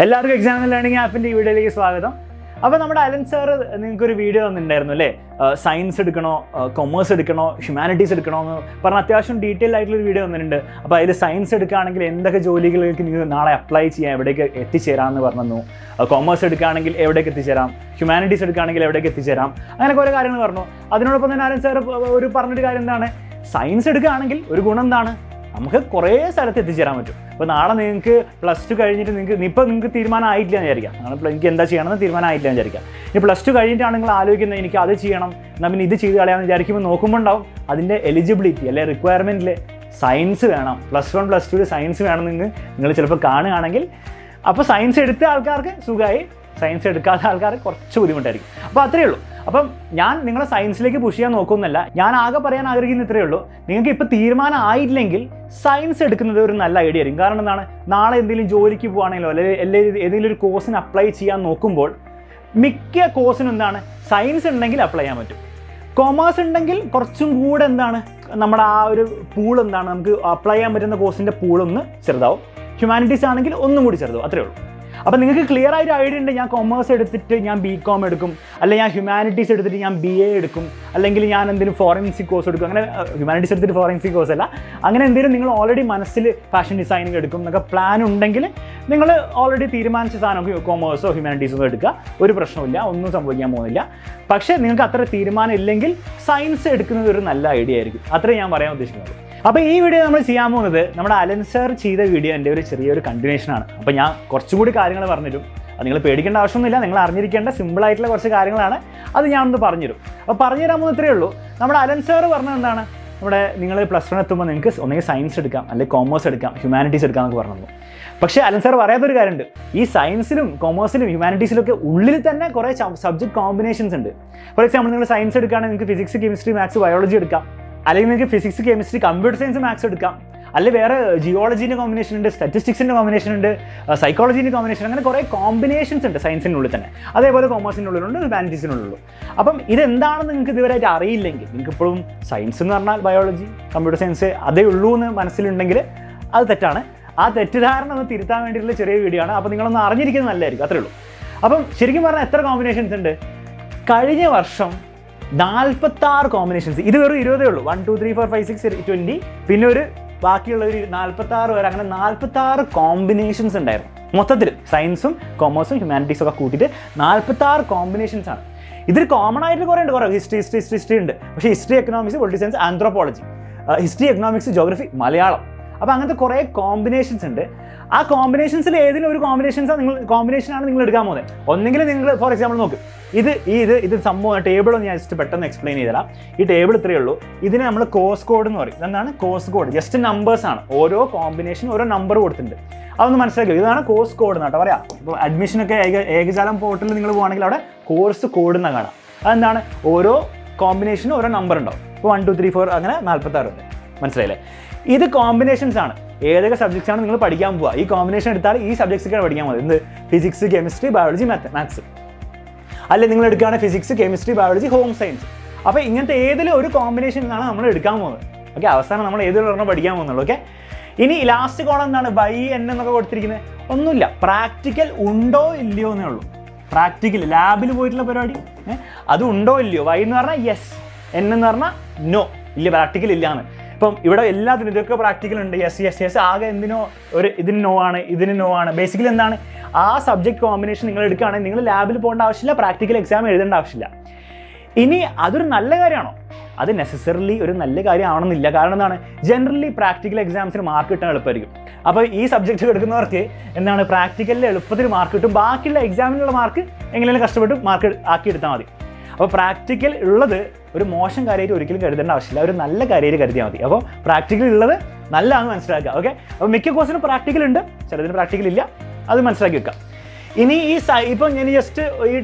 എല്ലാവർക്കും exam learning ആപ്പിൻ്റെ ഈ വീഡിയോയിലേക്ക് സ്വാഗതം. അപ്പോൾ നമ്മുടെ അലൻ സാർ നിങ്ങൾക്കൊരു വീഡിയോ തന്നിട്ടുണ്ടായിരുന്നു അല്ലേ, സയൻസ് എടുക്കണോ കൊമേഴ്സ് എടുക്കണോ ഹ്യൂമാനിറ്റീസ് എടുക്കണോ എന്ന് പറഞ്ഞാൽ അത്യാവശ്യം ഡീറ്റെയിൽ ആയിട്ടുള്ളൊരു വീഡിയോ വന്നിട്ടുണ്ട്. അപ്പോൾ അതിൽ സയൻസ് എടുക്കുകയാണെങ്കിൽ എന്തൊക്കെ ജോലികൾക്ക് നിങ്ങൾ നാളെ അപ്ലൈ ചെയ്യാം, എവിടേക്ക് എത്തിച്ചേരാമെന്ന് പറഞ്ഞു. കൊമേഴ്സ് എടുക്കുകയാണെങ്കിൽ എവിടേക്ക് എത്തിച്ചേരാം, ഹ്യൂമാനിറ്റീസ് എടുക്കുകയാണെങ്കിൽ എവിടേക്ക് എത്തിച്ചേരാം, അങ്ങനെ കുറേ കാര്യങ്ങൾ പറഞ്ഞു. അതിനോടൊപ്പം തന്നെ അലൻ സാർ ഒരു പറഞ്ഞൊരു കാര്യം എന്താണ്, സയൻസ് എടുക്കുകയാണെങ്കിൽ ഒരു ഗുണം എന്താണ്, നമുക്ക് കുറേ സ്ഥലത്ത് എത്തിച്ചേരാൻ പറ്റും. അപ്പോൾ നാളെ നിങ്ങൾക്ക് +2 കഴിഞ്ഞിട്ട് നിങ്ങൾക്ക് തീരുമാനം ആയിട്ടില്ല എന്ന് വിചാരിക്കാം, എനിക്ക് എന്താ ചെയ്യണമെന്ന് തീരുമാനം ആയിട്ടില്ല എന്ന് വിചാരിക്കാം. ഇനി +2 കഴിഞ്ഞിട്ടാണ് നിങ്ങൾ ആലോചിക്കുന്നത് എനിക്ക് അത് ചെയ്യണം, എന്നാൽ പിന്നെ ഇത് ചെയ്ത് കളയാമെന്ന് വിചാരിക്കുമ്പോൾ നോക്കുമ്പോൾ ഉണ്ടാവും അതിൻ്റെ എലിജിബിലിറ്റി അല്ലെ റിക്വയർമെൻറ്റിൽ സയൻസ് വേണം, +1 +2 സയൻസ് വേണമെന്ന് നിങ്ങൾ ചിലപ്പോൾ കാണുകയാണെങ്കിൽ അപ്പോൾ സയൻസ് എടുത്ത ആൾക്കാർക്ക് സുഖമായി, സയൻസ് എടുക്കാത്ത ആൾക്കാർക്ക് കുറച്ച് ബുദ്ധിമുട്ടായിരിക്കും. അപ്പോൾ അത്രയേ ഉള്ളൂ. അപ്പം ഞാൻ നിങ്ങളെ സയൻസിലേക്ക് പുഷ് ചെയ്യാൻ നോക്കുന്നില്ല, ഞാൻ ആകെ പറയാൻ ആഗ്രഹിക്കുന്ന ഇത്രയേ ഉള്ളൂ, നിങ്ങൾക്ക് ഇപ്പോൾ തീരുമാനം ആയില്ലെങ്കിൽ സയൻസ് എടുക്കുന്നത് ഒരു നല്ല ഐഡിയ ആയിരിക്കും. കാരണം എന്താണ്, നാളെ എന്തെങ്കിലും ജോലിക്ക് പോകുകയാണെങ്കിലോ അല്ലെങ്കിൽ ഏതെങ്കിലും ഒരു കോഴ്സിന് അപ്ലൈ ചെയ്യാൻ നോക്കുമ്പോൾ മിക്ക കോഴ്സിനും എന്താണ് സയൻസ് ഉണ്ടെങ്കിൽ അപ്ലൈ ചെയ്യാൻ പറ്റും. കൊമേഴ്സ് ഉണ്ടെങ്കിൽ കുറച്ചും കൂടെ എന്താണ് നമ്മുടെ ആ ഒരു പൂൾ എന്താണ് നമുക്ക് അപ്ലൈ ചെയ്യാൻ പറ്റുന്ന കോഴ്സിൻ്റെ പൂളൊന്ന് ചെറുതാവും. ഹ്യൂമാനിറ്റീസ് ആണെങ്കിൽ ഒന്നും കൂടി ചെറുതാവും, അത്രയേ ഉള്ളൂ. അപ്പോൾ നിങ്ങൾക്ക് ക്ലിയർ ആയിട്ട് ഐഡിയ ഉണ്ട്, ഞാൻ കൊമേഴ്സ് എടുത്തിട്ട് ഞാൻ BCom എടുക്കും, അല്ലെങ്കിൽ ഞാൻ ഹ്യൂമാനിറ്റീസ് എടുത്തിട്ട് ഞാൻ BA എടുക്കും, അല്ലെങ്കിൽ ഞാൻ എന്തെങ്കിലും ഫോറൻസിക് കോഴ്സ് എടുക്കും. അങ്ങനെ ഹ്യൂമാനിറ്റീസ് എടുത്തിട്ട് ഫോറൻസിക് കോഴ്സ് അല്ല, അങ്ങനെ എന്തെങ്കിലും നിങ്ങൾ ഓൾറെഡി മനസ്സിൽ ഫാഷൻ ഡിസൈനിങ് എടുക്കും എന്നൊക്കെ പ്ലാൻ ഉണ്ടെങ്കിൽ നിങ്ങൾ ഓൾറെഡി തീരുമാനിച്ച സാധനം കൊമേഴ്സോ ഹ്യൂമാനിറ്റീസോ എടുക്കുക, ഒരു പ്രശ്നമില്ല, ഒന്നും സംഭവിക്കാൻ പോകുന്നില്ല. പക്ഷേ നിങ്ങൾക്ക് അത്ര തീരുമാനം ഇല്ലെങ്കിൽ സയൻസ് എടുക്കുന്നത് ഒരു നല്ല ഐഡിയ ആയിരിക്കും, അത്രേ ഞാൻ പറയാൻ ഉദ്ദേശിക്കുന്നത്. അപ്പോൾ ഈ വീഡിയോ നമ്മൾ ചെയ്യാൻ പോകുന്നത് നമ്മുടെ അലൻ സാർ ചെയ്ത വീഡിയോൻ്റെ ഒരു ചെറിയൊരു കണ്ടിന്യൂഷനാണ്. അപ്പോൾ ഞാൻ കുറച്ചും കൂടി കാര്യങ്ങൾ പറഞ്ഞുതരും, അത് നിങ്ങൾ പേടിക്കേണ്ട ആവശ്യമൊന്നുമില്ല, നിങ്ങൾ അറിഞ്ഞിരിക്കേണ്ട സിമ്പിളായിട്ടുള്ള കുറച്ച് കാര്യങ്ങളാണ്, അത് ഞാനൊന്ന് പറഞ്ഞുതരും. അപ്പോൾ പറഞ്ഞുതരാൻ പോകുന്നത് ഇത്രയേ ഉള്ളൂ. നമ്മുടെ അലൻ സാർ പറഞ്ഞത് എന്താണ്, നമ്മുടെ നിങ്ങൾ +1 എത്തുമ്പോൾ നിങ്ങൾക്ക് ഒന്നെങ്കിൽ സയൻസ് എടുക്കാം, അല്ലെങ്കിൽ കൊമേഴ്സ് എടുക്കാം, ഹ്യൂമാനിറ്റീസ് എടുക്കാം എന്നൊക്കെ പറഞ്ഞു. പക്ഷേ അലൻ സാർ പറയാത്തൊരു കാര്യമുണ്ട്, ഈ സയൻസിലും കൊമേഴ്സിലും ഹ്യൂമാനിറ്റീസിലൊക്കെ ഉള്ളിൽ തന്നെ കുറേ സബ്ജക്ട് കോമ്പിനേഷൻസ് ഉണ്ട്. ഫോർ എക്സാമ്പിൾ നിങ്ങൾ സയൻസ് എടുക്കുകയാണെങ്കിൽ നിങ്ങൾക്ക് ഫിസിക്സ് കെമിസ്ട്രി മാത്സ് ബയോളജി എടുക്കാം, അല്ലെങ്കിൽ നിങ്ങൾക്ക് physics chemistry computer science maths എടുക്കാം, അല്ലെങ്കിൽ വേറെ ജിയോളജീൻ്റെ കോമ്പിനേഷൻ ഉണ്ട്, സ്റ്റാറ്റിസ്റ്റിക്സിൻ്റെ കോമ്പിനേഷൻ ഉണ്ട്, സൈക്കോളജീൻ്റെ കോമ്പിനേഷൻ, അങ്ങനെ കുറേ കോമ്പിനേഷൻസ് ഉണ്ട് സയൻസിനുള്ളിൽ തന്നെ. അതേപോലെ കൊമേഴ്സിൻ്റെ ഉള്ളിലുണ്ട്, ഹ്യൂമാനിറ്റീസിനുള്ളിലുള്ളൂ. അപ്പം ഇതെന്താണെന്ന് നിങ്ങൾക്ക് ഇതുവരെയായിട്ട് അറിയില്ലെങ്കിൽ, നിങ്ങൾക്ക് ഇപ്പോഴും സയൻസ് എന്ന് പറഞ്ഞാൽ ബയോളജി കമ്പ്യൂട്ടർ സയൻസ് അതേ ഉള്ളൂ എന്ന് മനസ്സിലുണ്ടെങ്കിൽ അത് തെറ്റാണ്. ആ തെറ്റിദ്ധാരണ ഒന്ന് തിരുത്താൻ വേണ്ടിയിട്ടുള്ള ചെറിയ വീഡിയോ ആണ്. അപ്പോൾ നിങ്ങളൊന്ന് അറിഞ്ഞിരിക്കുന്നത് നല്ലതായിരിക്കും, അത്രേ ഉള്ളൂ. അപ്പം ശരിക്കും പറഞ്ഞാൽ എത്ര കോമ്പിനേഷൻസ് ഉണ്ട്, കഴിഞ്ഞ വർഷം 46 കോമ്പിനേഷൻസ്, ഇത് വെറും 20 ഉള്ളൂ. 1 2 3 4 5 6 20, പിന്നെ ഒരു ബാക്കിയുള്ള ഒരു 46 വരെ, അങ്ങനെ 46 കോമ്പിനേഷൻസ് ഉണ്ടായിരുന്നു മൊത്തത്തിൽ. സയൻസും കൊമേഴ്സും ഹ്യൂമാനിറ്റീസും ഒക്കെ കൂട്ടിയിട്ട് 46 കോമ്പിനേഷൻസ് ആണ്. ഇതിൽ കോമൺ ആയിട്ട് കുറേ ഉണ്ട്, കുറേ ഹിസ്റ്ററി ഉണ്ട്. പക്ഷേ history, economics, political science, anthropology, history, economics, geography, Malayalam, അപ്പോൾ അങ്ങനത്തെ കുറേ കോമ്പിനേഷൻസ് ഉണ്ട്. ആ കോമ്പിനേഷൻസിൽ ഏതെങ്കിലും ഒരു കോമ്പിനേഷനാണ് നിങ്ങൾ എടുക്കാൻ പോകുന്നത്. ഒന്നെങ്കിൽ നിങ്ങൾ ഫോർ എക്സാമ്പിൾ നോക്ക്, ഇത് സംഭവം ടേബിളൊന്ന് ഞാൻ ജസ്റ്റ് പെട്ടെന്ന് എക്സ്പ്ലെയിൻ ചെയ്തുതരാം. ഈ ടേബിൾ ഇത്രയേ ഉള്ളൂ, ഇതിനെ നമ്മൾ കോഴ്സ് കോഡ് എന്ന് പറയും. എന്താണ് കോഴ്സ് കോഡ്? ജസ്റ്റ് നമ്പേഴ്സാണ്, ഓരോ കോമ്പിനേഷൻ ഓരോ നമ്പർ കൊടുത്തിട്ടുണ്ട്, അതൊന്ന് മനസ്സിലാക്കുക. ഇതാണ് കോഴ്സ് കോഡ് എന്നാട്ടോ പറയാം. ഇപ്പോൾ അഡ്മിഷനൊക്കെ ഏകജാലം പോർട്ടലിൽ നിങ്ങൾ പോകുകയാണെങ്കിൽ അവിടെ കോഴ്സ് കോഡ് എന്നാണ് കാണാം. അതെന്താണ്, ഓരോ കോമ്പിനേഷനും ഓരോ നമ്പർ ഉണ്ടാവും. ഇപ്പോൾ 1 2 3 4 അങ്ങനെ 46 ഉണ്ട്, മനസ്സിലായില്ലേ? ഇത് കോമ്പിനേഷൻസ് ആണ്, ഏതൊക്കെ സബ്ജക്ട്സ് ആണ് നിങ്ങൾ പഠിക്കാൻ പോവുക. ഈ കോമ്പിനേഷൻ എടുത്താൽ ഈ സബ്ജക്ട്സൊക്കെയാണ് പഠിക്കാൻ പോകുന്നത്. എന്ത്? Physics, chemistry, biology, maths. അല്ലെങ്കിൽ നിങ്ങൾ എടുക്കുകയാണ് physics, chemistry, biology, home science. അപ്പോൾ ഇങ്ങനത്തെ ഏതെങ്കിലും ഒരു കോമ്പിനേഷനാണ് നമ്മൾ എടുക്കാൻ പോകുന്നത്. ഓക്കെ, അവസാനം നമ്മൾ ഏതെങ്കിലും ഒരെണ്ണം പഠിക്കാൻ പോകുന്നുള്ളൂ. ഓക്കെ, ഇനി ലാസ്റ്റ് കോളം എന്താണ്, YN എന്നൊക്കെ കൊടുത്തിരിക്കുന്നത്? ഒന്നുമില്ല, പ്രാക്ടിക്കൽ ഉണ്ടോ ഇല്ലയോ എന്നേ ഉള്ളൂ. പ്രാക്ടിക്കൽ ലാബിൽ പോയിട്ടുള്ള പരിപാടി അത് ഉണ്ടോ ഇല്ലയോ. Y എന്ന് പറഞ്ഞാൽ യെസ്, N എന്ന് പറഞ്ഞാൽ നോ, ഇല്ല പ്രാക്ടിക്കൽ ഇല്ലാന്ന്. ഇപ്പം ഇവിടെ എല്ലാത്തിനും ഇതൊക്കെ പ്രാക്ടിക്കൽ ഉണ്ട്, യെസ്. ആകെ എന്തിനോ ഇതിന് നോ ആണ്, ഇതിന് നോ ആണ്. ബേസിക്കലി എന്താണ്, ആ സബ്ജക്ട് കോമ്പിനേഷൻ നിങ്ങൾ എടുക്കുകയാണെങ്കിൽ നിങ്ങൾ ലാബിൽ പോകേണ്ട ആവശ്യമില്ല, പ്രാക്ടിക്കൽ എക്സാം എഴുതേണ്ട ആവശ്യമില്ല. ഇനി അതൊരു നല്ല കാര്യമാണോ? അത് നെസസറിലി ഒരു നല്ല കാര്യം ആവണമെന്നില്ല. കാരണം എന്താണ്, ജനറലി പ്രാക്ടിക്കൽ എക്സാംസിന് മാർക്ക് കിട്ടാൻ എളുപ്പമായിരിക്കും. അപ്പോൾ ഈ സബ്ജക്റ്റ് എടുക്കുന്നവർക്ക് എന്താണ്, പ്രാക്ടിക്കലിൽ എളുപ്പത്തിൽ മാർക്ക് കിട്ടും, ബാക്കിയുള്ള എക്സാമിനുള്ള മാർക്ക് എങ്ങനെയും കഷ്ടപ്പെട്ട് മാർക്ക് ആക്കിയെടുത്താൽ മതി. അപ്പോൾ പ്രാക്ടിക്കൽ ഉള്ളത് ഒരു മോശം കാര്യമായിട്ട് ഒരിക്കലും കരുതേണ്ട ആവശ്യമില്ല, ഒരു നല്ല കാര്യമായിട്ട് കരുതിയാൽ മതി. അപ്പോൾ പ്രാക്ടിക്കൽ ഉള്ളത് നല്ലതാണെന്ന് മനസ്സിലാക്കുക. ഓക്കെ, അപ്പോൾ മിക്ക കോഴ്സിനും പ്രാക്ടിക്കൽ ഉണ്ട്, ചിലതിന് പ്രാക്ടിക്കൽ ഇല്ല, അത് മനസ്സിലാക്കി വെക്കാം. ഇനി ഇപ്പം ഞാൻ ജസ്റ്റ്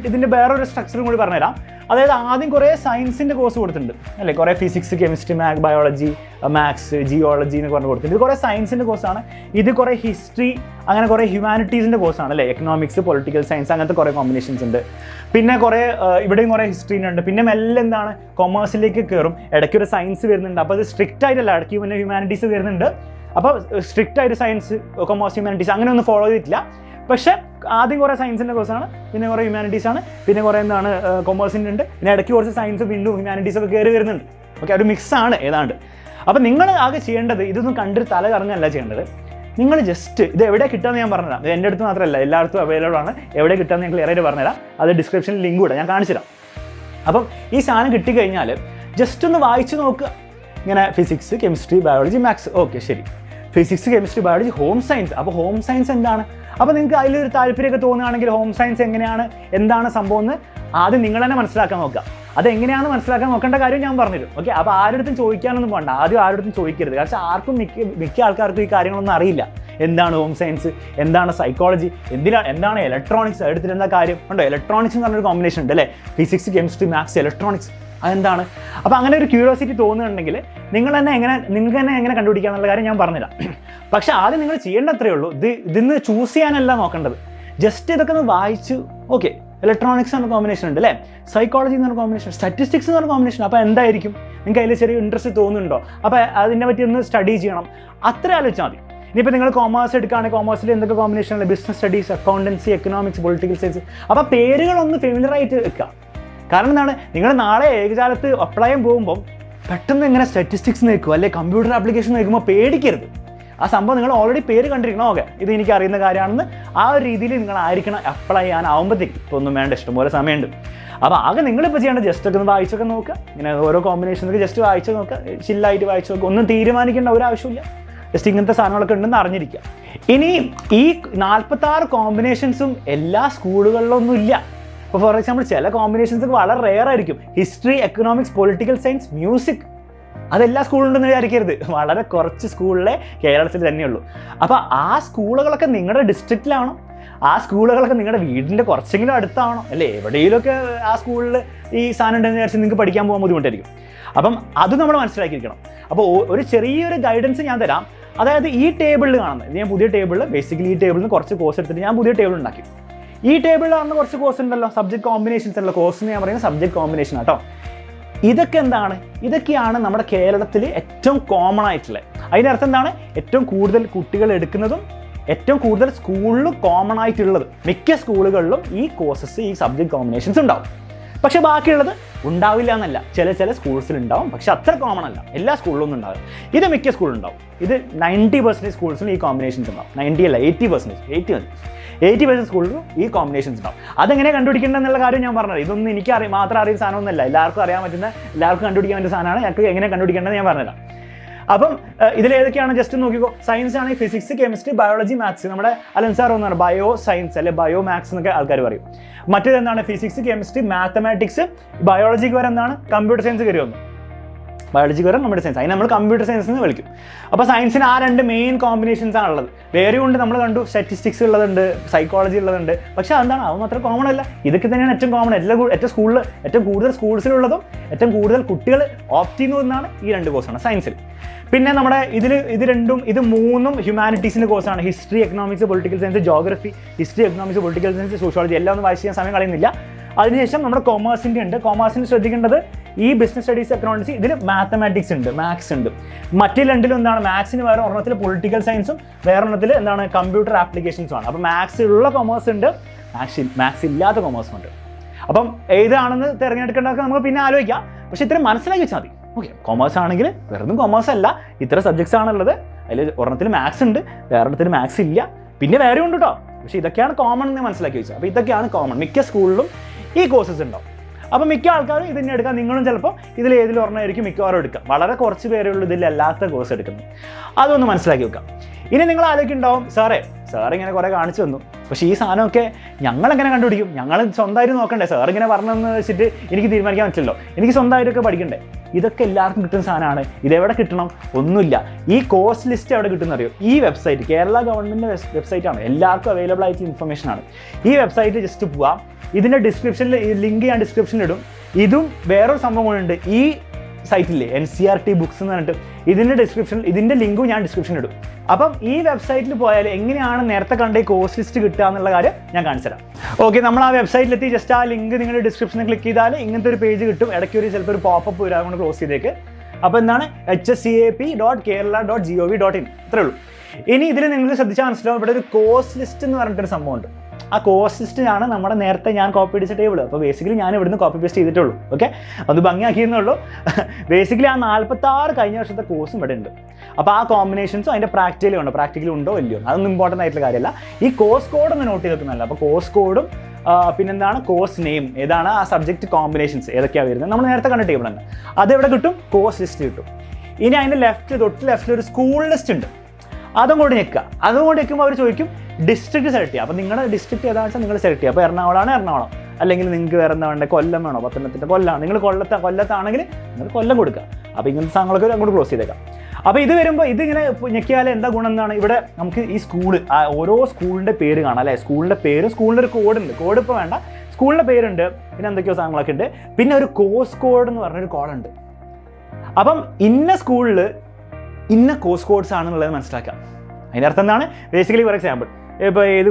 ഇതിൻ്റെ വേറൊരു സ്ട്രക്ചറും കൂടി പറഞ്ഞുതരാം. അതായത് ആദ്യം കുറേ സയൻസിൻ്റെ കോഴ്സ് കൊടുത്തിട്ടുണ്ട് അല്ലേ, കുറേ physics, chemistry, biology, maths, geology എന്ന് പറഞ്ഞ് കൊടുത്തിട്ടുണ്ട്. ഇത് കുറേ സയൻസിൻ്റെ കോഴ്സാണ്. ഇത് കുറേ ഹിസ്റ്ററി, അങ്ങനെ കുറേ ഹ്യൂമാനിറ്റീസിൻ്റെ കോഴ്സാണ് അല്ലേ, എക്കണോമിക്സ്, പൊളിറ്റിക്കൽ സയൻസ്, അങ്ങനത്തെ കുറേ കോമ്പിനേഷൻസ് ഉണ്ട്. പിന്നെ കുറേ ഇവിടെയും കുറേ ഹിസ്റ്ററിനുണ്ട്. പിന്നെ മെല്ലെ എന്താണ് കൊമേഴ്സിലേക്ക് കയറും, ഇടയ്ക്കൊരു സയൻസ് വരുന്നുണ്ട്. അപ്പോൾ അത് സ്ട്രിക്റ്റ് ആയിട്ടല്ല, ഇടയ്ക്ക് പിന്നെ ഹ്യൂമാനിറ്റീസ് വരുന്നുണ്ട്. അപ്പോൾ സ്ട്രിക്റ്റ് ആയിട്ട് സയൻസ്, കൊമേഴ്സ്, ഹ്യൂമാനിറ്റീസ് അങ്ങനെ ഒന്നും ഫോളോ ചെയ്തിട്ടില്ല. പക്ഷേ ആദ്യം കുറേ സയൻസിൻ്റെ കോഴ്സാണ്, പിന്നെ കുറേ ഹ്യൂമാനിറ്റീസാണ്, പിന്നെ കുറേ എന്താണ് കൊമേഴ്സിൻ്റെ ഉണ്ട്, പിന്നെ ഇടയ്ക്ക് കുറച്ച് സയൻസ് വീണ്ടും ഹ്യൂമാനിറ്റീസൊക്കെ കയറി വരുന്നുണ്ട്. ഓക്കെ, ഒരു മിക്സാണ് ഏതാണ്ട്. അപ്പോൾ നിങ്ങൾ ആകെ ചെയ്യേണ്ടത് ഇതൊന്നും കണ്ടിട്ട് തല കറങ്ങല്ല ചെയ്യേണ്ടത്. നിങ്ങൾ ജസ്റ്റ് ഇത് എവിടെ കിട്ടുമെന്ന് ഞാൻ പറഞ്ഞുതരാം. ഇത് എൻ്റെ അടുത്ത് മാത്രമല്ല, എല്ലായിടത്തും അവൈലബിൾ ആണ്. എവിടെ കിട്ടുമെന്ന് ഞാൻ ക്ലിയർ ആയിട്ട് പറഞ്ഞുതരാം. അത് ഡിസ്ക്രിപ്ഷനിൽ ലിങ്ക് കൂടെ ഞാൻ കാണിച്ചു തരാം. അപ്പം ഈ സാധനം കിട്ടിക്കഴിഞ്ഞാൽ ജസ്റ്റ് ഒന്ന് വായിച്ച് നോക്കുക. ഇങ്ങനെ physics, chemistry, biology, maths. Okay, ശരി. Physics, chemistry, biology, home science. അപ്പോൾ ഹോം സയൻസ് എന്താണ്? അപ്പോൾ നിങ്ങൾക്ക് അതിലൊരു താല്പര്യമൊക്കെ തോന്നുകയാണെങ്കിൽ ഹോം സയൻസ് എങ്ങനെയാണ്, എന്താണ് സംഭവം എന്ന് ആദ്യം നിങ്ങൾ തന്നെ മനസ്സിലാക്കാൻ നോക്കുക. അതെങ്ങനെയാണെന്ന് മനസ്സിലാക്കാൻ നോക്കേണ്ട കാര്യം ഞാൻ പറഞ്ഞുതരും. ഓക്കെ, അപ്പോൾ ആരുടെടുത്തും ചോദിക്കാനൊന്നും വേണ്ട, ആദ്യം ആരുടെടുത്തും ചോദിക്കരുത്. കാരണം ആർക്കും മിക്ക ആൾക്കാർക്കും ഈ കാര്യങ്ങളൊന്നും അറിയില്ല. എന്താണ് ഹോം സയൻസ്, എന്താണ് സൈക്കോളജി, എന്താണ് ഇലക്ട്രോണിക്സ്, എടുത്തിട്ട് എന്താ കാര്യം ഉണ്ടോ? ഇലക്ട്രോണിക്സ് എന്ന് പറഞ്ഞൊരു കോമ്പിനേഷൻ ഉണ്ട് അല്ലേ, ഫിസിക്സ്, കെമിസ്ട്രി, മാത്സ്, ഇലക്ട്രോണിക്സ്. അതെന്താണ്? അപ്പോൾ അങ്ങനെ ഒരു ക്യൂരിയോസിറ്റി തോന്നുന്നുണ്ടെങ്കിൽ നിങ്ങൾക്ക് തന്നെ എങ്ങനെ കണ്ടുപിടിക്കുക എന്നുള്ള കാര്യം ഞാൻ പറഞ്ഞുതരാം. പക്ഷേ ആദ്യം നിങ്ങൾ ചെയ്യേണ്ട അത്രയേ ഉള്ളൂ. ഇതിന്ന് ചൂസ് ചെയ്യാനല്ല നോക്കേണ്ടത്. ജസ്റ്റ് ഇതൊക്കെ ഒന്ന് വായിച്ചു. ഓക്കെ, ഇലക്ട്രോണിക്സ് എന്ന കോമ്പിനേഷൻ ഉണ്ട് അല്ലേ, സൈക്കോളജി എന്ന് പറഞ്ഞ കോമ്പിനേഷൻ, സ്റ്റാറ്റിസ്റ്റിക്സ് എന്ന് പറഞ്ഞ കോമ്പിനേഷൻ. അപ്പോൾ എന്തായിരിക്കും നിങ്ങൾക്ക് അതിൽ ചെറിയ ഇൻട്രസ്റ്റ് തോന്നുന്നുണ്ടോ? അപ്പോൾ അതിനെ പറ്റി ഒന്ന് സ്റ്റഡി ചെയ്യണം. അത്ര ആലോചിച്ചാൽ മതി. ഇനിയിപ്പോൾ നിങ്ങൾ കോമേഴ്സ് എടുക്കുകയാണെങ്കിൽ കോമേഴ്സിൽ എന്തൊക്കെ കോമ്പിനേഷനുള്ള business studies, accountancy, economics, political science. അപ്പോൾ പേരുകളൊന്ന് ഫെമിലിയർ ആയിട്ട് വെക്കുക. കാരണം എന്താണ്, നിങ്ങൾ നാളെ ഏകജാലത്ത് അപ്ലൈ ചെയ്യാൻ പോകുമ്പോൾ പെട്ടെന്ന് ഇങ്ങനെ സ്റ്റാറ്റിസ്റ്റിക്സ് നോക്കുക അല്ലെങ്കിൽ കമ്പ്യൂട്ടർ ആപ്ലിക്കേഷൻ നോക്കുമ്പോൾ പേടിക്കരുത്. ആ സംഭവം നിങ്ങൾ ഓൾറെഡി പേര് കണ്ടിരിക്കണം. ഓക്കെ, ഇത് എനിക്ക് അറിയുന്ന കാര്യമാണെന്ന് ആ ഒരു രീതിയിൽ നിങ്ങളായിരിക്കണം അപ്ലൈ ചെയ്യാനാവുമ്പോഴത്തേക്ക്. ഇപ്പോൾ ഒന്നും വേണ്ട, ഇഷ്ടംപോലെ സമയമുണ്ട്. അപ്പോൾ ആകെ നിങ്ങളിപ്പോൾ ചെയ്യേണ്ട ജസ്റ്റ് ഒക്കെ ഒന്ന് വായിച്ചൊക്കെ നോക്കുക. ഇങ്ങനെ ഓരോ കോമ്പിനേഷനൊക്കെ ജസ്റ്റ് വായിച്ച് നോക്കുക, ചില്ലായിട്ട് വായിച്ച് നോക്കുക. ഒന്നും തീരുമാനിക്കേണ്ട ഒരാവശ്യമില്ല. ജസ്റ്റ് ഇങ്ങനത്തെ സാധനങ്ങളൊക്കെ ഉണ്ടെന്ന് അറിഞ്ഞിരിക്കുക. ഇനി ഈ 46 കോമ്പിനേഷൻസും എല്ലാ സ്കൂളുകളിലൊന്നും ഇല്ല. ഇപ്പോൾ ഫോർ എക്സാമ്പിൾ ചില കോമ്പിനേഷൻസ് ഒക്കെ വളരെ റെയർ ആയിരിക്കും. History, economics, political science, music, അതെല്ലാ സ്കൂളുണ്ടെന്ന് വിചാരിക്കരുത്. വളരെ കുറച്ച് സ്കൂളിലെ കേരളത്തിൽ തന്നെയുള്ളൂ. അപ്പോൾ ആ സ്കൂളുകളൊക്കെ നിങ്ങളുടെ ഡിസ്ട്രിക്റ്റിലാവണം. ആ സ്കൂളുകളൊക്കെ നിങ്ങളുടെ വീടിൻ്റെ കുറച്ചെങ്കിലും അടുത്താവണം അല്ലേ. എവിടെയെങ്കിലുമൊക്കെ ആ സ്കൂളിൽ ഈ സാധനം ഉണ്ടെന്ന് വിചാരിച്ച് നിങ്ങൾക്ക് പഠിക്കാൻ പോകാൻ ബുദ്ധിമുട്ടായിരിക്കും. അപ്പം അത് നമ്മൾ മനസ്സിലാക്കിയിരിക്കണം. അപ്പോൾ ഒരു ചെറിയൊരു ഗൈഡൻസ് ഞാൻ തരാം. അതായത് ഈ ടേബിളിൽ കാണുന്നത്, ഇത് ഞാൻ പുതിയ ടേബിളിൽ ബേസിക്കലി ഈ ടേബിളിൽ നിന്ന് കുറച്ച് കോഴ്സ് എടുത്തിട്ട് ഞാൻ പുതിയ ടേബിൾ ഉണ്ടാക്കി. ഈ ടേബിളിൽ കാണുന്ന കുറച്ച് കോഴ്സ് ഉണ്ടല്ലോ, സബ്ജക്ട് കോമ്പിനേഷൻസ് ഉള്ള കോഴ്സ് എന്ന് ഞാൻ പറയുന്നത് സബ്ജക്ട് കോമ്പിനേഷൻ ആട്ടോ. ഇതൊക്കെ എന്താണ്? ഇതൊക്കെയാണ് നമ്മുടെ കേരളത്തിൽ ഏറ്റവും കോമൺ ആയിട്ടുള്ളത്. അതിനർത്ഥം എന്താണ്? ഏറ്റവും കൂടുതൽ കുട്ടികൾ എടുക്കുന്നതും ഏറ്റവും കൂടുതൽ സ്കൂളിലും കോമൺ ആയിട്ടുള്ളത്. മിക്ക സ്കൂളുകളിലും ഈ കോഴ്സസ്, ഈ സബ്ജക്ട് കോമ്പിനേഷൻസ് ഉണ്ടാവും. പക്ഷേ ബാക്കിയുള്ളത് ഉണ്ടാവില്ല എന്നല്ല, ചില സ്കൂൾസിൽ ഉണ്ടാവും. പക്ഷെ അത്ര കോമൺ അല്ല, എല്ലാ സ്കൂളിലൊന്നും ഉണ്ടാവും. ഇത് മിക്ക സ്കൂളിലുണ്ടാവും. ഇത് 90% സ്കൂൾസിലും ഈ കോമ്പിനേഷൻസ് ഉണ്ടാവും. 90 അല്ല, 80% സ്കൂളിലും ഈ കോമ്പിനേഷൻസ് ഉണ്ടാവും. അതെങ്ങനെ കണ്ടുപിടിക്കേണ്ടതെന്നുള്ള കാര്യം ഞാൻ പറഞ്ഞത്. ഇതൊന്നും എനിക്ക് മാത്രം അറിയുന്ന സാധനമൊന്നുമല്ല, എല്ലാവർക്കും അറിയാൻ പറ്റുന്ന, എല്ലാവർക്കും കണ്ടുപിടിക്കാൻ പറ്റുന്ന സാധനമാണ്. ഞങ്ങൾക്ക് എങ്ങനെ കണ്ടുപിടിക്കേണ്ടത് ഞാൻ പറഞ്ഞുതരാം. അപ്പം ഇതിലേതൊക്കെയാണ് ജസ്റ്റ് നോക്കിക്കോ. സയൻസ് ആണെങ്കിൽ ഫിസിക്സ്, കെമിസ്ട്രി, ബയോളജി, മാത്സ്. നമ്മുടെ അലൻസാർ ഒന്നാണ് ബയോ സയൻസ് അല്ലെ, ബയോ മാത്സ് എന്നൊക്കെ ആൾക്കാർ പറയും. മറ്റേത് എന്താണ്? Physics, chemistry, mathematics. ബയോളജിക്ക് വരെ എന്താണ്? കമ്പ്യൂട്ടർ സയൻസ് കയറി വന്നു. ബയോളജിക്ക് വരെ കമ്പ്യൂട്ടർ സയൻസ്, അതിന് നമ്മൾ കമ്പ്യൂട്ടർ സയൻസ് എന്ന് വിളിക്കും. അപ്പോൾ സയൻസിന് ആ 2 മെയിൻ കോമ്പിനേഷൻസ് ആണുള്ളത്. വേറെയും ഉണ്ട്, നമ്മൾ കണ്ടു സ്റ്റാറ്റിസ്റ്റിക്സ് ഉള്ളതുണ്ട്, സൈക്കോളജി ഉള്ളതുണ്ട്. പക്ഷേ അതെന്താണ്? അത് മാത്രം കോമൺ അല്ല. ഇതൊക്കെ തന്നെയാണ് ഏറ്റവും കോമൺ. ഏറ്റവും സ്കൂളിൽ ഏറ്റവും കൂടുതൽ സ്കൂൾസിലുള്ളതും ഏറ്റവും കൂടുതൽ കുട്ടികൾ ഓപ്റ്റ് ചെയ്യുന്നതെന്നാണ് ഈ 2 കോഴ്സാണ് സയൻസിൽ. പിന്നെ നമ്മുടെ ഇത് മൂന്നും ഹ്യൂമാനിറ്റീസിൻ്റെ കോഴ്സാണ്. History, economics, political science, geography. History, economics, political science, sociology എല്ലാം ഒന്ന് വായിച്ച് ചെയ്യാൻ സമയം കളയുന്നില്ല. അതിനുശേഷം നമ്മുടെ കൊമേഴ്സിൻ്റെ ഉണ്ട്. കൊമേഴ്സിന് ശ്രദ്ധിക്കേണ്ടത് ഈ ബിസിനസ് സ്റ്റഡീസ്, അക്കൗണ്ടൻസി, ഇതിൽ മാത്തമാറ്റിക്സ് ഉണ്ട്, മാത്സ് ഉണ്ട്. മറ്റേ 2 എന്താണ്? മാത്സിന് വേറെ ഒരെണ്ണത്തിൽ പൊളിറ്റിക്കൽ സയൻസും വേറൊരെണ്ണത്തിൽ എന്താണ്? കമ്പ്യൂട്ടർ ആപ്ലിക്കേഷൻസും ആണ്. അപ്പോൾ മാത്സ് ഉള്ള കൊമേഴ്സ് ഉണ്ട്, മാത്സ് ഇല്ലാത്ത കൊമേഴ്സും ഉണ്ട്. അപ്പം ഏതാണെന്ന് തിരഞ്ഞെടുക്കേണ്ടതൊക്കെ നമുക്ക് പിന്നെ ആലോചിക്കാം. പക്ഷേ ഇത്രയും മനസ്സിലാക്കി വെച്ചാൽ മതി. ഓക്കെ, കൊമേഴ്സ് ആണെങ്കിൽ വെറും കൊമേഴ്സ് അല്ല, ഇത്ര സബ്ജക്ട്സ് ആണുള്ളത്. അതിൽ ഒരെണ്ണത്തിൽ മാത്സ് ഉണ്ട്, വേറൊരെണ്ണത്തിൽ മാത്സ് ഇല്ല, പിന്നെ വേറെ ഉണ്ട് കേട്ടോ. പക്ഷേ ഇതൊക്കെയാണ് കോമൺ എന്ന് മനസ്സിലാക്കി വെച്ചത്. അപ്പോൾ ഇതൊക്കെയാണ് കോമൺ. മിക്ക സ്കൂളിലും ഈ കോഴ്സസ് ഉണ്ടാവും. അപ്പോൾ മിക്ക ആൾക്കാരും ഇതിനെ എടുക്കാം. നിങ്ങളും ചിലപ്പോൾ ഇതിൽ ഒരെണ്ണമായിരിക്കും മിക്കവാറും എടുക്കാം. വളരെ കുറച്ച് പേരേ ഉള്ളൂ ഇതിലല്ലാത്ത കോഴ്സ് എടുക്കുന്നത്. അതൊന്ന് മനസ്സിലാക്കി വെക്കാം. ഇനി നിങ്ങൾ ആലോചിക്കുന്നുണ്ടാവും, സാർ ഇങ്ങനെ കുറേ കാണിച്ചു തന്നു, പക്ഷേ ഈ സാധനമൊക്കെ ഞങ്ങളെങ്ങനെ കണ്ടുപിടിക്കും? ഞങ്ങൾ സ്വന്തമായിട്ട് നോക്കണ്ടേ? സാർ ഇങ്ങനെ പറഞ്ഞതെന്ന് വെച്ചിട്ട് എനിക്ക് തീരുമാനിക്കാൻ പറ്റില്ലല്ലോ, എനിക്ക് സ്വന്തമായിട്ടൊക്കെ പഠിക്കണ്ടേ? ഇതൊക്കെ എല്ലാവർക്കും കിട്ടുന്ന സാധനമാണ്. ഇതെവിടെ കിട്ടണം? ഒന്നുമില്ല. ഈ കോഴ്സ് ലിസ്റ്റ് എവിടെ കിട്ടുന്ന അറിയോ? ഈ വെബ്സൈറ്റ്, കേരള ഗവൺമെൻറ് വെബ്സൈറ്റാണ്, എല്ലാവർക്കും അവൈലബിൾ ആയിട്ടുള്ള ഇൻഫർമേഷൻ ആണ്. ഈ വെബ്സൈറ്റ് ജസ്റ്റ് പോവാം. ഇതിൻ്റെ ഡിസ്ക്രിപ്ഷനിൽ ലിങ്ക് ഞാൻ ഡിസ്ക്രിപ്ഷനിൽ ഇടും. ഇതും വേറൊരു സംഭവം കൊണ്ടുണ്ട്. ഈ സൈറ്റില്ലേ NCERT ബുക്സ് എന്ന് പറഞ്ഞിട്ട് ഇതിൻ്റെ ലിങ്കും ഞാൻ ഡിസ്ക്രിപ്ഷനിൽ ഇടും. അപ്പം ഈ വെബ്സൈറ്റിൽ പോയാൽ എങ്ങനെയാണ് നേരത്തെ കണ്ട ഈ കോഴ്സ് ലിസ്റ്റ് കിട്ടുക എന്നുള്ള കാര്യം ഞാൻ കാണിച്ചു തരാം. ഓക്കെ, നമ്മൾ ആ വെബ്സൈറ്റിലെത്തി ജസ്റ്റ് ആ ലിങ്ക് നിങ്ങളുടെ ഡിസ്ക്രിപ്ഷനിൽ ക്ലിക്ക് ചെയ്താൽ ഇങ്ങനത്തെ ഒരു പേജ് കിട്ടും. ഇടയ്ക്ക് ചിലപ്പോൾ ഒരു പോപ്പപ്പ് വരും, അതുകൊണ്ട് ക്ലോസ് ചെയ്തേക്ക്. അപ്പോൾ എന്താണ് hscap.kerala.gov.in അത്രേ ഉള്ളൂ. ഇനി ഇതിൽ നിങ്ങൾക്ക് ശ്രദ്ധിച്ചാൽ മനസ്സിലാവും, ഇവിടെ ഒരു കോഴ്സ് ലിസ്റ്റ് എന്ന് പറഞ്ഞിട്ടൊരു സംഭവമുണ്ട്. ആ കോഴ്സ് ലിസ്റ്റിലാണ് നമ്മുടെ നേരത്തെ ഞാൻ കോപ്പി അടിച്ച ടേബിൾ. അപ്പോൾ ബേസിക്കലി ഞാൻ ഇവിടുന്ന് കോപ്പി പേസ്റ്റ് ചെയ്തിട്ടുള്ളൂ. ഓക്കെ, അത് ഭംഗിയാക്കിയെന്നുള്ളൂ. ബേസിക്കലി ആ 46 കഴിഞ്ഞ വർഷത്തെ കോഴ്സും ഇവിടെ ഉണ്ട്. അപ്പോൾ ആ കോമ്പിനേഷൻസും അതിൻ്റെ പ്രാക്ടിക്കലും ഉണ്ടോ ഇല്ലയോ അതൊന്നും ഇമ്പോർട്ടൻ്റ് ആയിട്ടുള്ള കാര്യമല്ല. ഈ കോഴ്സ് കോഡ് ഒന്ന് നോട്ട് ചെയ്ത് വെക്കുന്നതല്ല. അപ്പോൾ കോഴ്സ് കോഡും പിന്നെന്താണ് കോഴ്സ് നെയിം, ഏതാണ് ആ സബ്ജക്റ്റ് കോമ്പിനേഷൻസ് ഏതൊക്കെയാണ് വരുന്നത്, നമ്മൾ നേരത്തെ കണ്ട ടേബിൾ തന്നെ അതെവിടെ കിട്ടും, കോഴ്സ് ലിസ്റ്റ് കിട്ടും. ഇനി അതിൻ്റെ തൊട്ട് ലെഫ്റ്റിൽ ഒരു സ്കൂൾ ലിസ്റ്റ് ഉണ്ട്. അതും കൂടി ഞെക്കുക. വെക്കുമ്പോൾ അവർ ചോദിക്കും ഡിസ്ട്രിക്ട് സെലക്ട് ചെയ്യുക. അപ്പോൾ നിങ്ങളുടെ ഡിസ്ട്രിക്ട് ഏതാണെന്ന് വെച്ചാൽ നിങ്ങൾ സെലക്ട് ചെയ്യുക. അപ്പോൾ എറണാകുളം, അല്ലെങ്കിൽ നിങ്ങൾക്ക് വേറെ എന്താ വേണ്ടത്, കൊല്ലം വേണോ, പത്തനംതിട്ട, കൊല്ലമാണ്. നിങ്ങൾ കൊല്ലത്താണെങ്കിൽ നിങ്ങൾ കൊല്ലം കൊടുക്കുക. അപ്പോൾ ഇങ്ങനത്തെ സാധനങ്ങളൊക്കെ അങ്ങോട്ട് ക്ലോസ് ചെയ്തേക്കാം. അപ്പോൾ ഇത് വരുമ്പോൾ ഇതിങ്ങനെ ഞെക്കിയാൽ എന്താ ഗുണം എന്നാണ്, ഇവിടെ നമുക്ക് ഈ ഓരോ സ്കൂളിൻ്റെ പേര് കാണാം അല്ലേ. സ്കൂളിൻ്റെ പേര്, സ്കൂളിൻ്റെ ഒരു കോഡുണ്ട്. കോഡ് ഇപ്പോൾ വേണ്ട, സ്കൂളിൻ്റെ പേരുണ്ട്, പിന്നെ എന്തൊക്കെയോ സാധനങ്ങളൊക്കെ ഉണ്ട്. പിന്നെ ഒരു കോഴ്സ് കോഡ് എന്ന് പറഞ്ഞൊരു കോഡുണ്ട്. അപ്പം ഇന്ന സ്കൂളിൽ ഇന്ന കോഴ്സ് കോഡ്സ് ആണെന്നുള്ളത് മനസ്സിലാക്കാം. അതിൻ്റെ അർത്ഥം എന്താണ്, ബേസിക്കലി ഫോർ എക്സാമ്പിൾ ഇപ്പോൾ ഏത്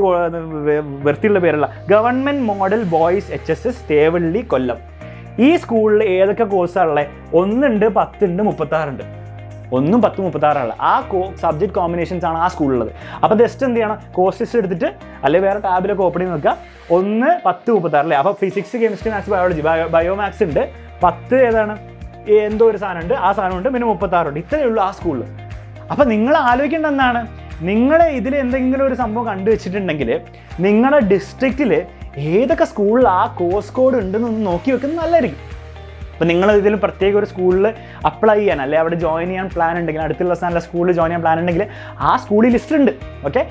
വൃത്തിയുള്ള പേരല്ല, government model boys HSS Thevally Kollam. ഈ സ്കൂളിൽ ഏതൊക്കെ കോഴ്സാണുള്ളത്? 1 ഉണ്ട്, 10 ഉണ്ട്, 36 ഉണ്ട്. 1, 10, 36 ആ സബ്ജക്ട് കോമ്പിനേഷൻസ് ആണ് ആ സ്കൂളിലുള്ളത്. അപ്പോൾ ജസ്റ്റ് എന്ത് ചെയ്യണം, കോഴ്സ് ലിസ്റ്റ് എടുത്തിട്ട് അല്ലെങ്കിൽ വേറെ ടാബിലൊക്കെ ഓപ്പൺ ചെയ്ത് നോക്കുക. 1, 10, 36 അല്ലേ. അപ്പോൾ physics, chemistry, maths, biology, biomaths ഉണ്ട്. 10 ഏതാണ്, എന്തോ ഒരു സാധനമുണ്ട്, ആ സാധനമുണ്ട്. പിന്നെ 36 ഉണ്ട്. ഇത്രയേ ഉള്ളൂ ആ സ്കൂളിൽ. അപ്പോൾ നിങ്ങൾ ആലോചിക്കേണ്ട എന്താണ്, നിങ്ങൾ ഇതിൽ എന്തെങ്കിലും ഒരു സംഭവം കണ്ടുവച്ചിട്ടുണ്ടെങ്കിൽ നിങ്ങളുടെ ഡിസ്ട്രിക്റ്റിൽ ഏതൊക്കെ സ്കൂളിൽ ആ കോഴ്സ് കോഡ് ഉണ്ടെന്നൊന്ന് നോക്കി വെക്കുന്നത് നല്ലതായിരിക്കും. അപ്പോൾ നിങ്ങൾ ഇതിൽ പ്രത്യേക ഒരു സ്കൂളിൽ അപ്ലൈ ചെയ്യാൻ അല്ലെങ്കിൽ അവിടെ ജോയിൻ ചെയ്യാൻ പ്ലാൻ ഉണ്ടെങ്കിൽ, അടുത്തുള്ള നല്ല സ്കൂളിൽ ജോയിൻ ചെയ്യാൻ പ്ലാൻ ഉണ്ടെങ്കിൽ ആ സ്കൂളിൽ ലിസ്റ്റ് ഉണ്ട്. ഓക്കെ,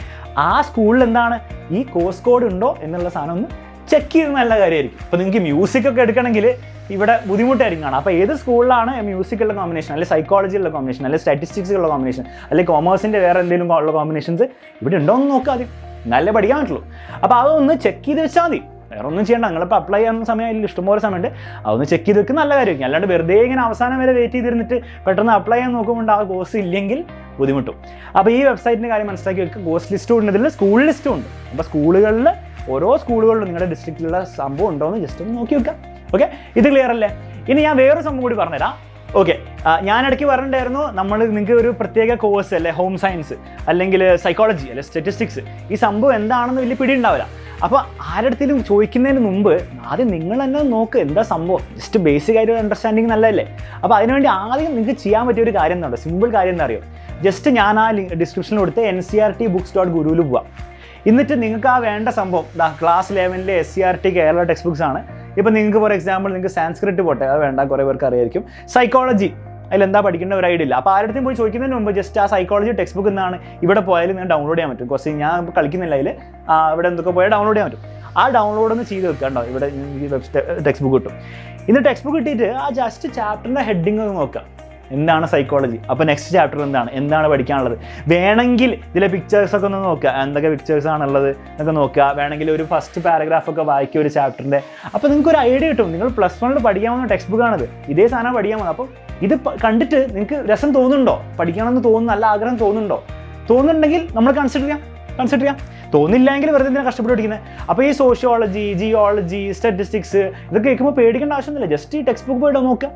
ആ സ്കൂളിൽ എന്താണ് ഈ കോഴ്സ് കോഡ് ഉണ്ടോ എന്നുള്ള സാധനം ഒന്ന് ചെക്ക് ചെയ്ത് നല്ല കാര്യമായിരിക്കും. ഇപ്പോൾ നിങ്ങൾക്ക് മ്യൂസിക്കൊക്കെ എടുക്കണമെങ്കിൽ ഇവിടെ ബുദ്ധിമുട്ടായിരിക്കും കാണാം. അപ്പോൾ ഏത് സ്കൂളിലാണ് മ്യൂസിക്കുള്ള കോമ്പിനേഷൻ, അല്ലെങ്കിൽ സൈക്കോളജിയുള്ള കോമ്പിനേഷൻ, അല്ലെങ്കിൽ സ്റ്റാറ്റിസ്റ്റിക്സുള്ള കോമ്പിനേഷൻ, അല്ലെങ്കിൽ കൊമേഴ്സിൻ്റെ വേറെ എന്തെങ്കിലും ഉള്ള കോമ്പിനേഷൻസ് ഇവിടെ ഉണ്ടോ എന്ന് നോക്കുക ആദ്യം, നല്ല പഠിക്കാൻ പറ്റുള്ളൂ. അപ്പോൾ അതൊന്ന് ചെക്ക് ചെയ്ത് വെച്ചാൽ മതി. വേറെ ഒന്നും ചെയ്യേണ്ട. നിങ്ങളിപ്പോൾ അപ്ലൈ ചെയ്യാൻ സമയം ഇഷ്ടംപോലെ സമയമുണ്ട്, അതൊന്ന് ചെക്ക് ചെയ്ത് വെക്കുക നല്ല കാര്യമായിരിക്കും. അല്ലാണ്ട് വെറുതെ ഇങ്ങനെ അവസാനം വരെ വെയിറ്റ് ചെയ്തിരുന്നിട്ട് പെട്ടെന്ന് അപ്ലൈ ചെയ്യാൻ നോക്കുമ്പോൾ ആ കോഴ്സ് ഇല്ലെങ്കിൽ ബുദ്ധിമുട്ടും. അപ്പോൾ ഈ വെബ്സൈറ്റിൻ്റെ കാര്യം മനസ്സിലാക്കി വെക്കുക. കോഴ്സ് ലിസ്റ്റും ഉണ്ട്, ഇതിൽ സ്കൂൾ ലിസ്റ്റും ഉണ്ട്. അപ്പോൾ സ്കൂളുകളിൽ ഓരോ സ്കൂളുകളിലും നിങ്ങളുടെ ഡിസ്ട്രിക്റ്റിലുള്ള സംഭവം ഉണ്ടോ എന്ന് ജസ്റ്റ് ഒന്ന് നോക്കി വെക്കുക. ഓക്കെ, ഇത് ക്ലിയർ അല്ലേ? ഇനി ഞാൻ വേറൊരു സംഭവം കൂടി പറഞ്ഞുതരാം. ഓക്കെ, ഞാൻ ഇടയ്ക്ക് പറഞ്ഞിട്ടുണ്ടായിരുന്നു നിങ്ങൾക്ക് ഒരു പ്രത്യേക കോഴ്സ് അല്ലെ, ഹോം സയൻസ് അല്ലെങ്കിൽ സൈക്കോളജി അല്ലെ സ്റ്റാറ്റിസ്റ്റിക്സ്, ഈ സംഭവം എന്താണെന്ന് വലിയ പിടി ഉണ്ടാവില്ല. അപ്പോൾ ആരുടെടുത്തേലും ചോദിക്കുന്നതിന് മുമ്പ് ആദ്യം നിങ്ങൾ തന്നെ നോക്ക് എന്താ സംഭവം. ജസ്റ്റ് ബേസിക് ആയിട്ട് ഒരു അണ്ടർസ്റ്റാൻഡിങ് നല്ലതല്ലേ. അപ്പോൾ അതിനുവേണ്ടി ആദ്യം നിങ്ങൾക്ക് ചെയ്യാൻ പറ്റിയ ഒരു കാര്യം എന്താ, സിമ്പിൾ കാര്യം എന്താ അറിയോ, ജസ്റ്റ് ഞാൻ ആ ഡിസ്ക്രിപ്ഷനിൽ കൊടുത്ത് NCERTbooks.guruവിൽ പോവാം. എന്നിട്ട് നിങ്ങൾക്ക് ആ വേണ്ട സംഭവം class 11 SCERT Kerala text books ആണ്. ഇപ്പോൾ നിങ്ങൾക്ക് ഫോർ എക്സാമ്പിൾ നിങ്ങൾക്ക് സാൻസ്ക്രിറ്റ് പോട്ടെ, അത് വേണ്ട, കുറേ പേർക്ക് അറിയായിരിക്കും. സൈക്കോളജി അതിലെന്താ പഠിക്കേണ്ട ഒരു ഐഡിയ ഇല്ല. അപ്പോൾ ആരുടെ പോയി ചോദിക്കുന്നതിന് മുമ്പ് ജസ്റ്റ് ആ സൈക്കോളജി ടെക്സ്റ്റ് ബുക്ക് എന്നാണ് ഇവിടെ പോയാലും നിങ്ങൾക്ക് ഡൗൺലോഡ് ചെയ്യാൻ പറ്റും. കുറച്ച് ഞാൻ കളിക്കുന്നില്ല അതിൽ, ഇവിടെ എന്തൊക്കെ പോയാൽ ഡൗൺലോഡ് ചെയ്യാൻ പറ്റും. ആ ഡൗൺലോഡ് ഒന്ന് ചെയ്ത് വെക്കുക. ഉണ്ടോ ഇവിടെ ടെക്സ്റ്റ് ബുക്ക് കിട്ടും. ഇന്ന് ടെക്സ്റ്റ് ബുക്ക് കിട്ടിയിട്ട് ആ ജസ്റ്റ് ചാപ്റ്ററിൻ്റെ ഹെഡിങ് ഒന്ന് നോക്കുക, എന്താണ് സൈക്കോളജി, അപ്പോൾ നെക്സ്റ്റ് ചാപ്റ്റർ എന്താണ് പഠിക്കാനുള്ളത്. വേണമെങ്കിൽ ഇതിലെ പിക്ചേഴ്സൊക്കെ ഒന്ന് നോക്കുക, എന്തൊക്കെ പിക്ചേഴ്സാണുള്ളത് എന്നൊക്കെ നോക്കുക. വേണമെങ്കിൽ ഒരു ഫസ്റ്റ് പാരഗ്രാഫൊക്കെ വായിക്കുക ഒരു ചാപ്റ്ററിൻ്റെ. അപ്പോൾ നിങ്ങൾക്ക് ഒരു ഐഡിയ കിട്ടും. നിങ്ങൾ +1 പഠിക്കാവുന്ന ടെക്സ്റ്റ് ബുക്കാണിത്, ഇതേ സാധനം പഠിക്കാൻ പോകുന്നത്. അപ്പോൾ ഇത് കണ്ടിട്ട് നിങ്ങൾക്ക് രസം തോന്നുന്നുണ്ടോ, പഠിക്കണമെന്ന് തോന്നുന്നു, നല്ല ആഗ്രഹം തോന്നുന്നുണ്ടെങ്കിൽ നമ്മൾ കൺസിഡർ ചെയ്യാം. തോന്നില്ലെങ്കിൽ വെറുതെ എന്തിനാണ് കഷ്ടപ്പെട്ട് പഠിക്കുന്നത്. അപ്പോൾ ഈ സോഷ്യോളജി, ജിയോളജി, സ്റ്റാറ്റിസ്റ്റിക്സ് ഇതൊക്കെ കേൾക്കുമ്പോൾ പേടിക്കേണ്ട ആവശ്യമൊന്നുമില്ല. ജസ്റ്റ് ഈ ടെക്സ്റ്റ് ബുക്ക് പോയിട്ട് നോക്കുക.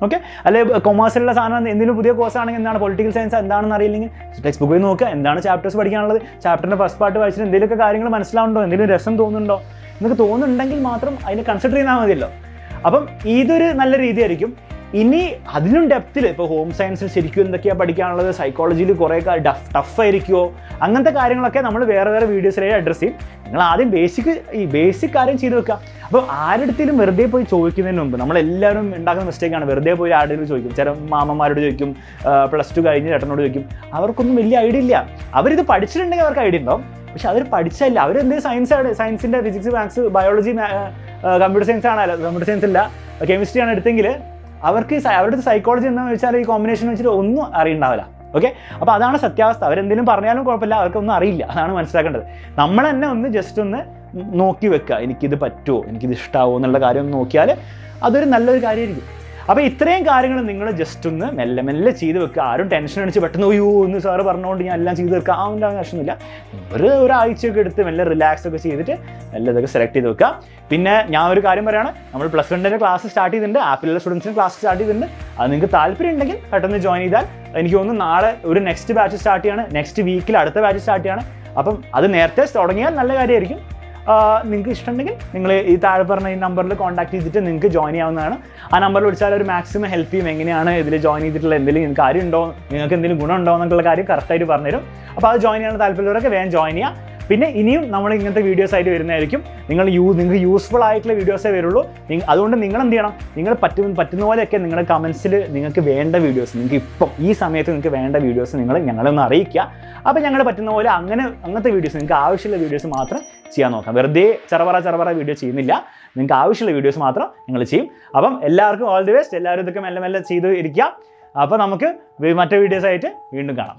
ഓക്കെ, അല്ലെ കൊമേഴ്സിലുള്ള സാധനം എന്തെങ്കിലും പുതിയ കോഴ്സ് ആണെങ്കിൽ എന്താണ് പൊളിറ്റിക്കൽ സയൻസ് എന്താണെന്ന് അറിയില്ലെങ്കിൽ ടെക്സ്റ്റ് ബുക്ക് പോയി നോക്കുക, എന്താണ് ചാപ്റ്റേഴ്സ് പഠിക്കാനുള്ളത്, ചാപ്റ്ററിൻ്റെ ഫസ്റ്റ് പാർട്ട് വായിച്ചിട്ട് എന്തെങ്കിലുമൊക്കെ കാര്യങ്ങൾ മനസ്സിലാവുന്നുണ്ടോ, എന്തെങ്കിലും രസം തോന്നുന്നുണ്ടോ എന്നൊക്കെ തോന്നുന്നുണ്ടെങ്കിൽ മാത്രം അതിനെ കൺസിഡർ ചെയ്താൽ മതിയല്ലോ. അപ്പം ഇതൊരു നല്ല രീതിയായിരിക്കും. ഇനി അതിനും ഡെപ്തിൽ ഇപ്പോൾ ഹോം സയൻസിൽ ശരിക്കും എന്തൊക്കെയാണ് പഠിക്കാനുള്ളത്, സൈക്കോളജിയിൽ കുറേ ടഫായിരിക്കുമോ, അങ്ങനത്തെ കാര്യങ്ങളൊക്കെ നമ്മൾ വേറെ വീഡിയോസിലായി അഡ്രസ്സ് ചെയ്യും. നിങ്ങൾ ആദ്യം ബേസിക് കാര്യം ചെയ്ത് വെക്കുക. അപ്പോൾ ആരുടെടുത്തേലും വെറുതെ പോയി ചോദിക്കുന്നതിന് മുമ്പ്, നമ്മളെല്ലാവരും ഉണ്ടാക്കുന്ന മിസ്റ്റേക്കാണ്, വെറുതെ പോയി ആരുടെയും ചോദിക്കും. ചില മാമന്മാരോട് ചോദിക്കും, +2 കഴിഞ്ഞ് ചേട്ടനോട് ചോദിക്കും. അവർക്കൊന്നും വലിയ ഐഡിയ ഇല്ല. അവരിത് പഠിച്ചിട്ടുണ്ടെങ്കിൽ അവർക്ക് ഐഡിയ ഉണ്ടാവും, പക്ഷെ അവർ പഠിച്ചില്ല. അവരെന്തെങ്കിലും സയൻസിൻ്റെ physics, maths, biology, computer science ഇല്ല, കെമിസ്ട്രി ആണ് എടുത്തെങ്കിൽ അവർക്ക് അവരുടെ സൈക്കോളജി എന്താണെന്ന് വെച്ചാൽ ഈ കോമ്പിനേഷൻ വെച്ചിട്ട് ഒന്നും അറിയുണ്ടാവില്ല. ഓക്കെ, അപ്പോൾ അതാണ് സത്യാവസ്ഥ. അവരെന്തെങ്കിലും പറഞ്ഞാലും കുഴപ്പമില്ല, അവർക്കൊന്നും അറിയില്ല. അതാണ് മനസ്സിലാക്കേണ്ടത്. നമ്മൾ തന്നെ ജസ്റ്റ് ഒന്ന് നോക്കി വെക്കുക, എനിക്കിത് പറ്റുമോ, എനിക്കിത് ഇഷ്ടമാവോ എന്നുള്ള കാര്യം ഒന്ന് നോക്കിയാൽ അതൊരു നല്ലൊരു കാര്യമായിരിക്കും. അപ്പോൾ ഇത്രയും കാര്യങ്ങൾ നിങ്ങൾ ജസ്റ്റ് ഒന്ന് മെല്ലെ മെല്ലെ ചെയ്ത് വെക്കുക. ആരും ടെൻഷൻ അടിച്ച് പെട്ടെന്ന് ഒന്ന് സാറ് പറഞ്ഞുകൊണ്ട് ഞാൻ എല്ലാം ചെയ്ത് വെക്കുക അതിൻ്റെ ആവശ്യമൊന്നുമില്ല. ഒരാഴ്ചയൊക്കെ എടുത്ത് മെല്ലെ റിലാക്സ് ഒക്കെ ചെയ്തിട്ട് മെല്ലെ ഇതൊക്കെ സെലക്ട് ചെയ്ത് വെക്കുക. പിന്നെ ഞാൻ ഒരു കാര്യം പറയുകയാണ്, നമ്മൾ +1 ക്ലാസ് സ്റ്റാർട്ട് ചെയ്തിട്ടുണ്ട്, ആപ്പിലുള്ള സ്റ്റുഡൻസിന് ക്ലാസ് സ്റ്റാർട്ട് ചെയ്തിട്ടുണ്ട്. അത് നിങ്ങൾക്ക് താല്പര്യം ഉണ്ടെങ്കിൽ പെട്ടെന്ന് ജോയിൻ ചെയ്താൽ, എനിക്ക് തോന്നുന്നു നാളെ ഒരു നെക്സ്റ്റ് ബാച്ച് സ്റ്റാർട്ട് ചെയ്യാണ്, നെക്സ്റ്റ് വീക്കിൽ അടുത്ത ബാച്ച് സ്റ്റാർട്ട് ചെയ്യാണ്. അപ്പം അത് നേരത്തെ തുടങ്ങിയാൽ നല്ല കാര്യമായിരിക്കും. നിങ്ങൾക്ക് ഇഷ്ടമുണ്ടെങ്കിൽ നിങ്ങൾ ഈ താഴെ പറഞ്ഞ ഈ നമ്പറിൽ കോൺടാക്ട് ചെയ്തിട്ട് നിങ്ങൾക്ക് ജോയിൻ ചെയ്യാവുന്നതാണ്. ആ നമ്പറിൽ വിളിച്ചാൽ ഒരു മാക്സിമം ഹെൽപ്പ് ചെയ്യും. എങ്ങനെയാണ് ഇതിൽ ജോയിൻ ചെയ്തിട്ടുള്ള എന്തെങ്കിലും കാര്യം ഉണ്ടോ, നിങ്ങൾക്ക് എന്തെങ്കിലും ഗുണമുണ്ടോ എന്നുള്ള കാര്യം കറക്റ്റായിട്ട് പറഞ്ഞുതരും. അപ്പോൾ അത് ജോയിൻ ചെയ്യാൻ താല്പര്യമുള്ളവരൊക്കെ വേഗം ജോയിൻ ചെയ്യുക. പിന്നെ ഇനിയും നമ്മൾ ഇങ്ങനത്തെ വീഡിയോസ് ആയിട്ട് വരുന്നതായിരിക്കും. നിങ്ങൾക്ക് യൂസ്ഫുൾ ആയിട്ടുള്ള വീഡിയോസേ വരുള്ളൂ. അതുകൊണ്ട് നിങ്ങൾ എന്ത് ചെയ്യണം, നിങ്ങൾ പറ്റുന്ന പോലെയൊക്കെ നിങ്ങളുടെ കമൻസിൽ നിങ്ങൾക്ക് വേണ്ട വീഡിയോസ്, നിങ്ങൾക്ക് ഇപ്പം ഈ സമയത്ത് നിങ്ങൾക്ക് വേണ്ട വീഡിയോസ് ഞങ്ങളൊന്ന് അറിയിക്കുക. അപ്പോൾ ഞങ്ങൾ പറ്റുന്ന പോലെ അങ്ങനത്തെ വീഡിയോസ്, നിങ്ങൾക്ക് ആവശ്യമുള്ള വീഡിയോസ് മാത്രം ചെയ്യാൻ നോക്കാം. വെറുതെ ചറപറ വീഡിയോ ചെയ്യുന്നില്ല. നിങ്ങൾക്ക് ആവശ്യമുള്ള വീഡിയോസ് മാത്രം നിങ്ങൾ ചെയ്യും. അപ്പം എല്ലാവർക്കും ഓൾ ദി ബെസ്റ്റ്. എല്ലാവരും ഇതൊക്കെ മെല്ലെ മെല്ലെ ചെയ്ത് ഇരിക്കുക. അപ്പോൾ നമുക്ക് മറ്റേ വീഡിയോസ് ആയിട്ട് വീണ്ടും കാണാം.